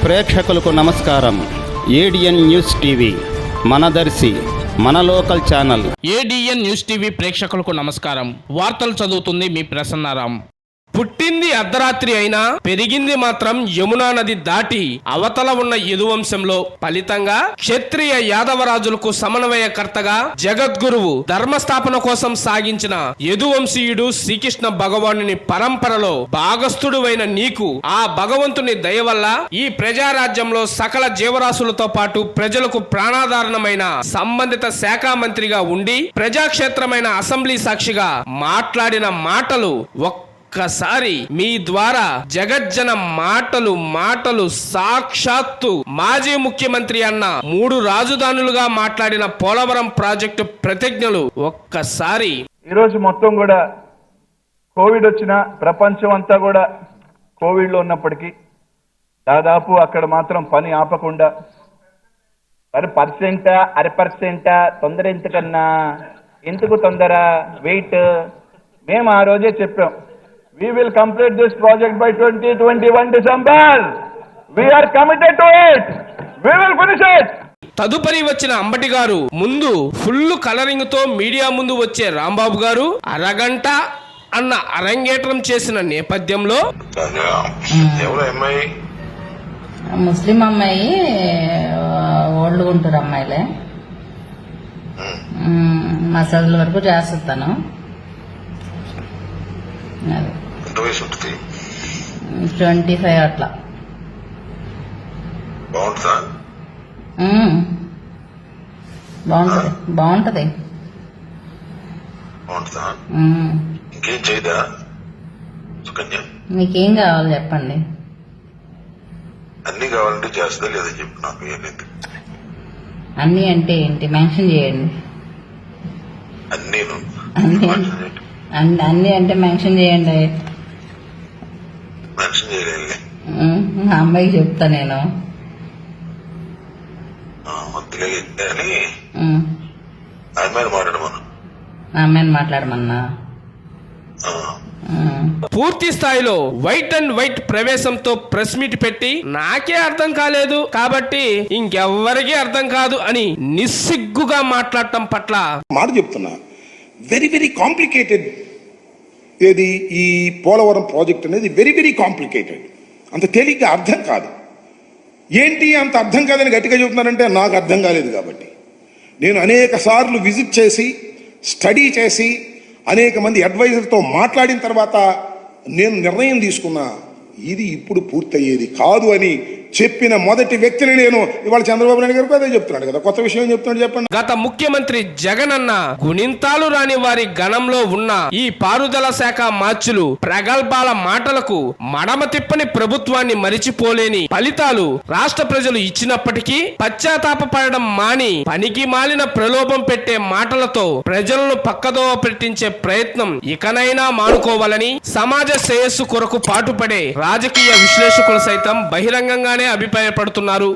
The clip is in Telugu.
ప్రేక్షకులకు నమస్కారం. ఏడిఎన్ న్యూస్ టీవీ మనదర్శి మన local channel. ADN news TV ప్రేక్షకులకు నమస్కారం. వార్తలు చదువుతుంది మీ ప్రసన్నారాం. పుట్టింది అర్ధరాత్రి అయినా పెరిగింది మాత్రం యమునా నది దాటి అవతల ఉన్న యదువంశంలో. ఫలితంగా క్షత్రియ యాదవరాజులకు సమన్వయకర్తగా జగద్గురువు ధర్మస్థాపన కోసం సాగించిన యదువంశీయుడు శ్రీకృష్ణ భగవానుని పరంపరలో భాగస్థుడువైన నీకు ఆ భగవంతుని దయ వల్ల ఈ ప్రజారాజ్యంలో సకల జీవరాశులతో పాటు ప్రజలకు ప్రాణాధారణమైన సంబంధిత శాఖ మంత్రిగా ఉండి ప్రజాక్షేత్రమైన అసెంబ్లీ సాక్షిగా మాట్లాడిన మాటలు ఒక్కసారి మీ ద్వారా జగజ్జన మాటలు సాక్షాత్తు మాజీ ముఖ్యమంత్రి అన్న 3 రాజధానులుగా మాట్లాడిన పోలవరం ప్రాజెక్టు ప్రతిజ్ఞలు ఒక్కసారి. ఈరోజు మొత్తం కూడా కోవిడ్ వచ్చిన ప్రపంచం అంతా కూడా కోవిడ్లో ఉన్నప్పటికీ దాదాపు అక్కడ మాత్రం పని ఆపకుండా 1% తొందర ఎందుకన్నా, ఎందుకు తొందర, వెయిట్. మేము ఆ రోజే చెప్పాం, we will complete this project by 2021 December. We are committed to it. We will finish it. తదుపరి వచ్చిన అంబటి గారు ముందు ఫుల్ కలరింగ్ తో మీడియా ముందు వచ్చే రాంబాబు గారు అరగంట అన్న అరంగేట్రం చేసిన నేపథ్యంలో ముస్లిం అమ్మాయి ఓల్డ్ గుంటూరు అమ్మాయిలే మసాజుల వరకు చేస్తాను. 25 అట్లా. బాగుంటది. మీకేం కావాలి చెప్పండి. అన్ని కావాలంటే చేస్తా లేదా చెప్పు నాకు. అన్ని అంటే ఏంటి, మెన్షన్ చేయండి. అన్ని అంటే మెన్షన్ చేయండి. మా అమ్మాయికి చెప్తా నేను. అమ్మాయిని మాట్లాడమన్నా. పూర్తి స్థాయిలో వైట్ అండ్ వైట్ ప్రవేశంతో ప్రెస్ మీట్ పెట్టి నాకే అర్థం కాలేదు కాబట్టి ఇంకెవ్వరికీ అర్థం కాదు అని నిస్సిగ్గుగా మాట్లాడటం పట్ల మాట చెప్తున్నా. Very very complicated. ఏది ఈ పోలవరం ప్రాజెక్ట్ అనేది వెరీ వెరీ కాంప్లికేటెడ్. అంత తేలిగ్గా అర్థం కాదు. ఏంటి అంత అర్థం కాదని గట్టిగా చెబుతున్నారంటే నాకు అర్థం కాలేదు కాబట్టి. నేను అనేక సార్లు విజిట్ చేసి స్టడీ చేసి అనేక మంది అడ్వైజర్తో మాట్లాడిన తర్వాత నేను నిర్ణయం తీసుకున్నా, ఇది ఇప్పుడు పూర్తయ్యేది కాదు అని చెప్పిన మొదటి వ్యక్తిని నేను. ఇవాళ చంద్రబాబు నాయుడు గారికి అదే చెప్తున్నాడు కదా, కొత్త విషయం చెప్తున్నాడు చెప్పండి. గత ముఖ్యమంత్రి జగన్ అన్న గుణింతాలు రాని వారి గణంలో ఉన్న ఈ పారుదల శాఖ మార్చులు ప్రగల్భాల మాటలకు మడమ తిప్పని ప్రభుత్వాన్ని మరిచిపోలేని ఫలితాలు రాష్ట్ర ప్రజలు ఇచ్చినప్పటికీ పశ్చాత్తాపపడడం మాని పనికి మాలిన ప్రలోభం పెట్టే మాటలతో ప్రజలను పక్కదోవ పెట్టించే ప్రయత్నం ఇకనైనా మానుకోవాలని సమాజ శ్రేయస్సు కొరకు పాటుపడే రాజకీయ విశ్లేషకులు సైతం బహిరంగంగానే అభిప్రాయపడుతున్నారు.